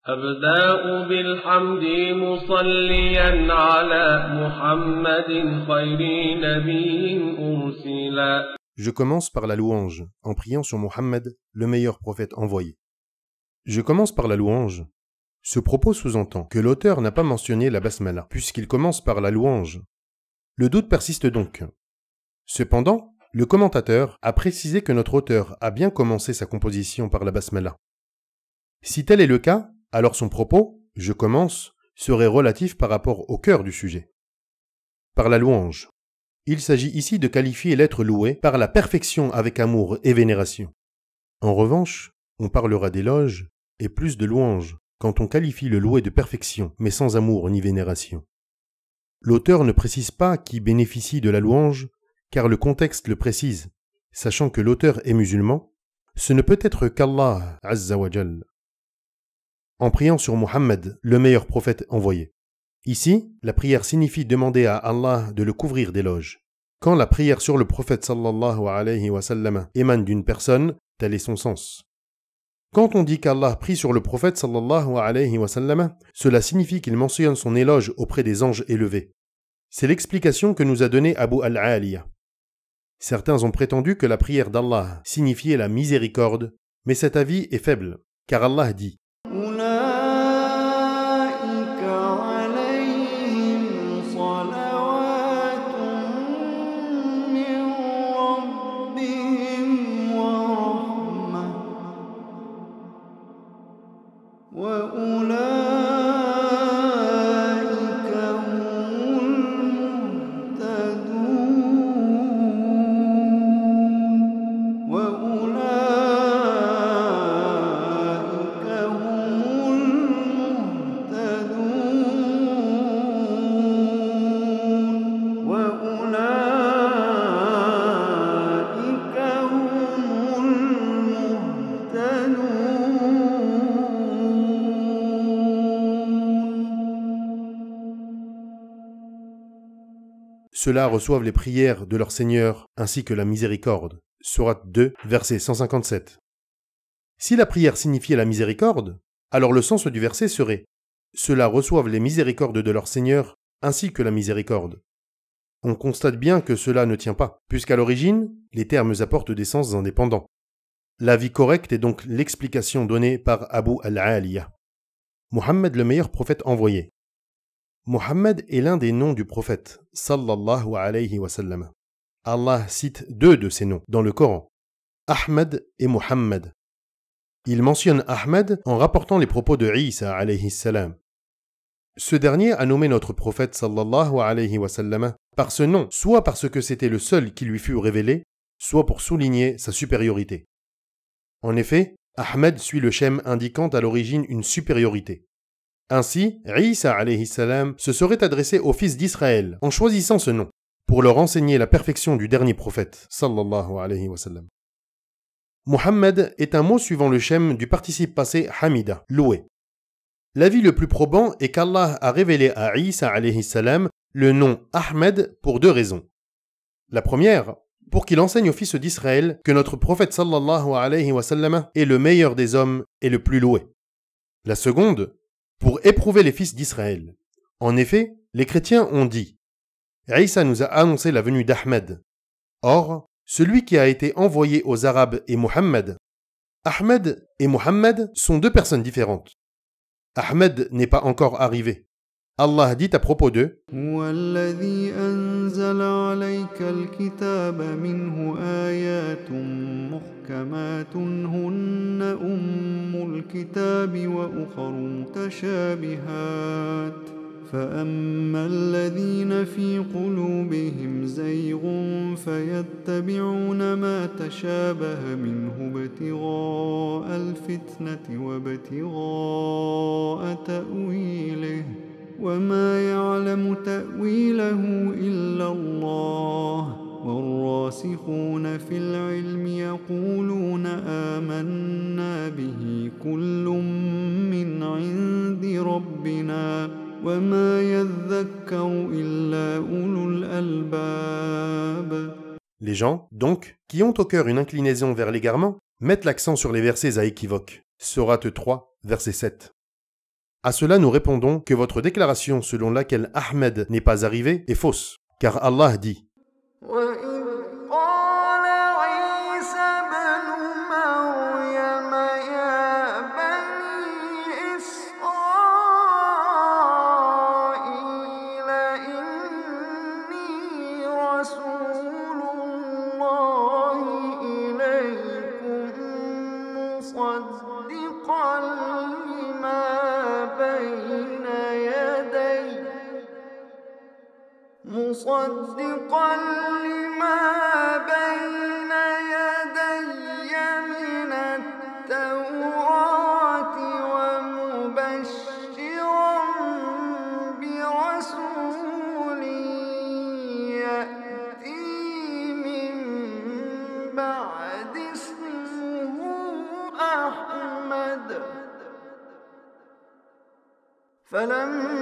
أبدأ بالحمد مصليا على محمد خير نبي أرسلا. Je commence par la louange, en priant sur Mohammed, le meilleur prophète envoyé. Je commence par la louange. Ce propos sous-entend que l'auteur n'a pas mentionné la basmala, puisqu'il commence par la louange. Le doute persiste donc. Cependant, le commentateur a précisé que notre auteur a bien commencé sa composition par la basmala. Si tel est le cas, alors son propos, je commence, serait relatif par rapport au cœur du sujet. Par la louange. Il s'agit ici de qualifier l'être loué par la perfection avec amour et vénération. En revanche, on parlera d'éloge et plus de louange quand on qualifie le loué de perfection, mais sans amour ni vénération. L'auteur ne précise pas qui bénéficie de la louange, car le contexte le précise, sachant que l'auteur est musulman, ce ne peut être qu'Allah Azza wa Jal. En priant sur Mohammed, le meilleur prophète envoyé. Ici, la prière signifie demander à Allah de le couvrir d'éloges. Quand la prière sur le prophète sallallahu alayhi wa sallam émane d'une personne, tel est son sens. Quand on dit qu'Allah prie sur le prophète sallallahu alayhi wa sallam, cela signifie qu'il mentionne son éloge auprès des anges élevés. C'est l'explication que nous a donnée Abu al-Aliya. Certains ont prétendu que la prière d'Allah signifiait la miséricorde, mais cet avis est faible, car Allah dit Ceux-là reçoivent les prières de leur Seigneur ainsi que la miséricorde. Sourate 2, verset 157. Si la prière signifiait la miséricorde, alors le sens du verset serait « Ceux-là reçoivent les miséricordes de leur Seigneur ainsi que la miséricorde ». On constate bien que cela ne tient pas, puisqu'à l'origine, les termes apportent des sens indépendants. L'avis correct est donc l'explication donnée par Abu al-Aliya. Mohammed, le meilleur prophète envoyé. Mohammed est l'un des noms du prophète, sallallahu alayhi wa sallam. Allah cite deux de ces noms dans le Coran, Ahmed et Mohammed. Il mentionne Ahmed en rapportant les propos de Isa alayhi salam. Ce dernier a nommé notre prophète sallallahu alayhi wa sallam par ce nom, soit parce que c'était le seul qui lui fut révélé, soit pour souligner sa supériorité. En effet, Ahmed suit le schème indiquant à l'origine une supériorité. Ainsi, Isa alayhi salam se serait adressé aux fils d'Israël en choisissant ce nom, pour leur enseigner la perfection du dernier prophète, sallallahu alayhi wa sallam. Mohammed est un mot suivant le schème du participe passé hamida, loué. L'avis le plus probant est qu'Allah a révélé à Isa alayhi salam le nom Ahmed pour deux raisons. La première, pour qu'il enseigne aux fils d'Israël que notre prophète sallallahu alayhi wa sallam est le meilleur des hommes et le plus loué. La seconde, pour éprouver les fils d'Israël. En effet, les chrétiens ont dit « Isa nous a annoncé la venue d'Ahmed ». Or, celui qui a été envoyé aux Arabes est Mohammed. Ahmed et Mohammed sont deux personnes différentes. Ahmed n'est pas encore arrivé. Allah dit à propos d'eux محكمات هن أم الكتاب وأخر متشابهات فأما الذين في قلوبهم زيغ فيتبعون ما تشابه منه ابتغاء الفتنة وابتغاء تأويله وما يعلم تأويله إلا الله والراسخون في العلم يقولون آمنا به كل من عند ربنا وما يذكر إلا أولو الألباب. Les gens, donc, qui ont au cœur une inclinaison vers l'égarement, mettent l'accent sur les versets à équivoque. Sourate 3, verset 7. À cela nous répondons que votre déclaration selon laquelle Ahmed n'est pas arrivé est fausse, car Allah dit مصدقا لما بين يدي من التوراة ومبشرا برسول يأتي من بعد اسمه أحمد فلما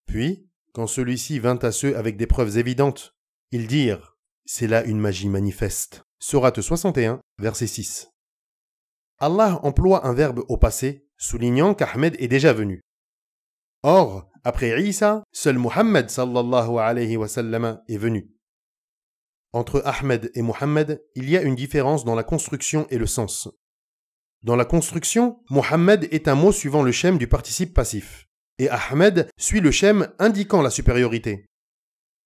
Puis, quand celui-ci vint à ceux avec des preuves évidentes, ils dirent « C'est là une magie manifeste ». Sourate 61, verset 6. Allah emploie un verbe au passé, soulignant qu'Ahmed est déjà venu. Or, après Isa, seul Muhammad sallallahu alayhi wa sallam est venu. Entre Ahmed et Muhammad, il y a une différence dans la construction et le sens. Dans la construction, Muhammad est un mot suivant le schème du participe passif, et Ahmed suit le schème indiquant la supériorité.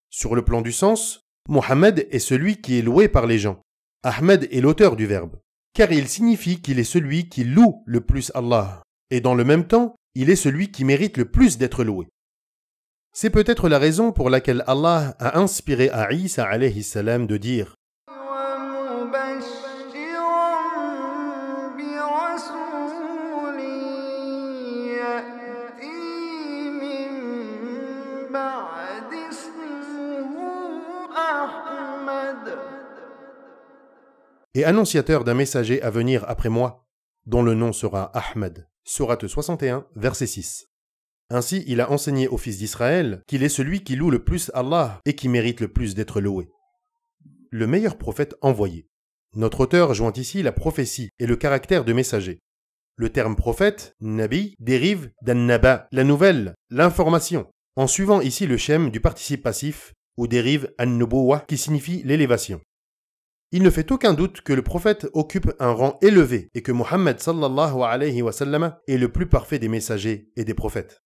Sur le plan du sens, Muhammad est celui qui est loué par les gens. Ahmed est l'auteur du verbe, car il signifie qu'il est celui qui loue le plus Allah, et dans le même temps, il est celui qui mérite le plus d'être loué. C'est peut-être la raison pour laquelle Allah a inspiré à Isa alayhi salam de dire et annonciateur d'un messager à venir après moi, dont le nom sera Ahmed. Sourate 61, verset 6. Ainsi, il a enseigné aux fils d'Israël qu'il est celui qui loue le plus Allah et qui mérite le plus d'être loué. Le meilleur prophète envoyé. Notre auteur joint ici la prophétie et le caractère de messager. Le terme prophète, nabi, dérive d'an-naba, la nouvelle, l'information, en suivant ici le schème du participe passif, ou dérive an-nubuwah qui signifie l'élévation. Il ne fait aucun doute que le prophète occupe un rang élevé et que Muhammad sallallahu alayhi wa sallam est le plus parfait des messagers et des prophètes.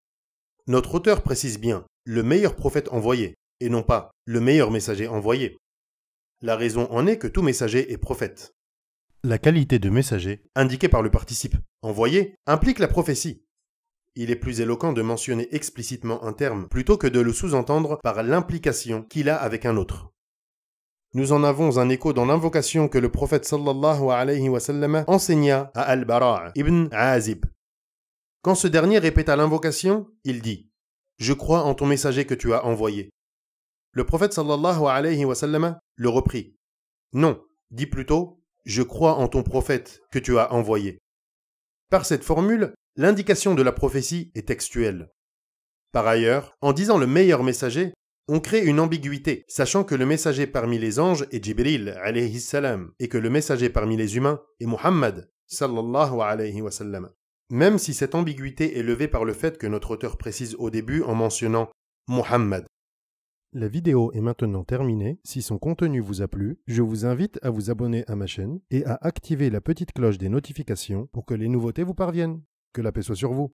Notre auteur précise bien le meilleur prophète envoyé et non pas le meilleur messager envoyé. La raison en est que tout messager est prophète. La qualité de messager, indiquée par le participe envoyé, implique la prophétie. Il est plus éloquent de mentionner explicitement un terme plutôt que de le sous-entendre par l'implication qu'il a avec un autre. Nous en avons un écho dans l'invocation que le prophète sallallahu alayhi wa sallam enseigna à Al-Bara' ibn Azib. Quand ce dernier répéta l'invocation, il dit « Je crois en ton messager que tu as envoyé ». Le prophète sallallahu alayhi wa sallam le reprit « Non, dis plutôt « Je crois en ton prophète que tu as envoyé ». Par cette formule, l'indication de la prophétie est textuelle. Par ailleurs, en disant le meilleur messager, on crée une ambiguïté, sachant que le messager parmi les anges est Jibril alayhi salam et que le messager parmi les humains est Muhammad sallallahu alayhi wa sallam. Même si cette ambiguïté est levée par le fait que notre auteur précise au début en mentionnant Muhammad. La vidéo est maintenant terminée. Si son contenu vous a plu, je vous invite à vous abonner à ma chaîne et à activer la petite cloche des notifications pour que les nouveautés vous parviennent. Que la paix soit sur vous.